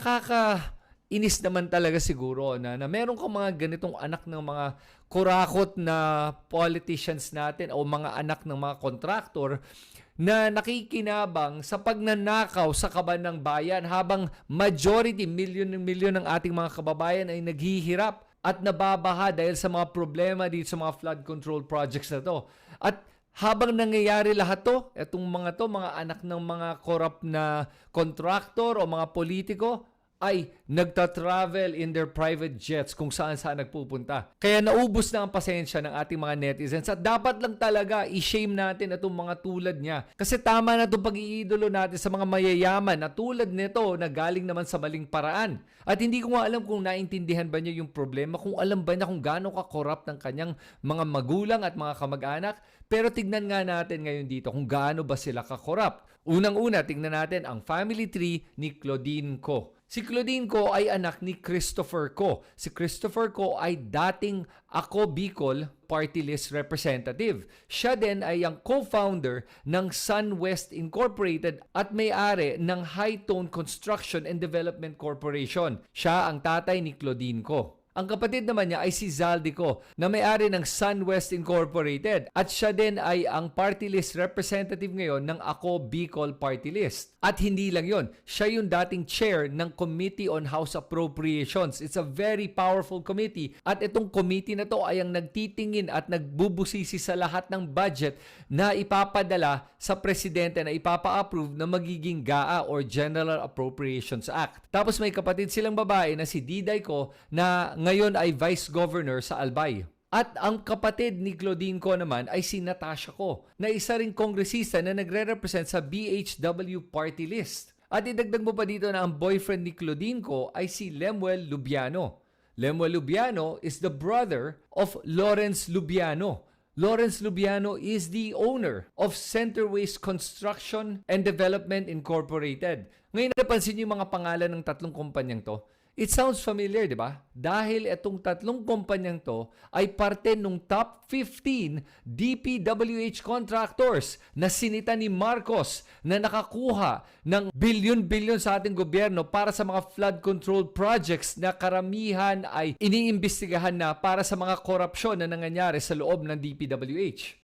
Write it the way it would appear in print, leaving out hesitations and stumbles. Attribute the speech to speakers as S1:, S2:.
S1: nakakainis naman talaga siguro na meron kang mga ganitong anak ng mga kurakot na politicians natin o mga anak ng mga kontraktor na nakikinabang sa pagnanakaw sa kaban ng bayan habang majority, milyon ng ating mga kababayan ay naghihirap at nababaha dahil sa mga problema dito sa mga flood control projects na to. At habang nangyayari lahat to, mga anak ng mga corrupt na contractor o mga politiko, ay nagta-travel in their private jets kung saan-saan nagpupunta. Kaya naubos na ang pasensya ng ating mga netizens at dapat lang talaga i-shame natin itong mga tulad niya. Kasi tama na itong pag-iidolo natin sa mga mayayaman na tulad nito na galing naman sa maling paraan. At hindi ko nga alam kung naintindihan ba niya yung problema, kung alam ba niya kung gaano ka-corrupt ng kanyang mga magulang at mga kamag-anak. Pero tignan nga natin ngayon dito kung gaano ba sila ka-corrupt. Unang-una, tignan natin ang family tree ni Claudine Co. Si Claudine Co ay anak ni Christopher Co. Si Christopher Co ay dating Ako Bicol Party List Representative. Siya din ay ang co-founder ng SunWest Incorporated at may-ari ng High Tone Construction and Development Corporation. Siya ang tatay ni Claudine Co. Ang kapatid naman niya ay si Zaldi Co na may-ari ng SunWest Incorporated at siya din ay ang party list representative ngayon ng Ako Bicol Party List. At hindi lang yon, siya yung dating chair ng Committee on House Appropriations. It's a very powerful committee at itong committee na to ay ang nagtitingin at nagbubusisi sa lahat ng budget na ipapadala sa presidente na ipapa-approve na magiging GAA or General Appropriations Act. Tapos may kapatid silang babae na si Diday Co na ngayon ay Vice Governor sa Albay. At ang kapatid ni Claudine Co naman ay si Natasha Co na isa ring kongresista na nagre-represent sa BHW Party List. At idagdag mo pa dito na ang boyfriend ni Claudine Co ay si Lemuel Lubiano. Lemuel Lubiano is the brother of Lawrence Lubiano. Lawrence Lubiano is the owner of Centerways Construction and Development Incorporated. Ngayon napansin niyo yung mga pangalan ng tatlong kumpanyang to. It sounds familiar, di ba? Dahil itong tatlong kumpanyang to ay parte ng top 15 DPWH contractors na sinita ni Marcos na nakakuha ng bilyon-bilyon sa ating gobyerno para sa mga flood control projects na karamihan ay iniimbestigahan na para sa mga korupsyon na nangyayari sa loob ng DPWH.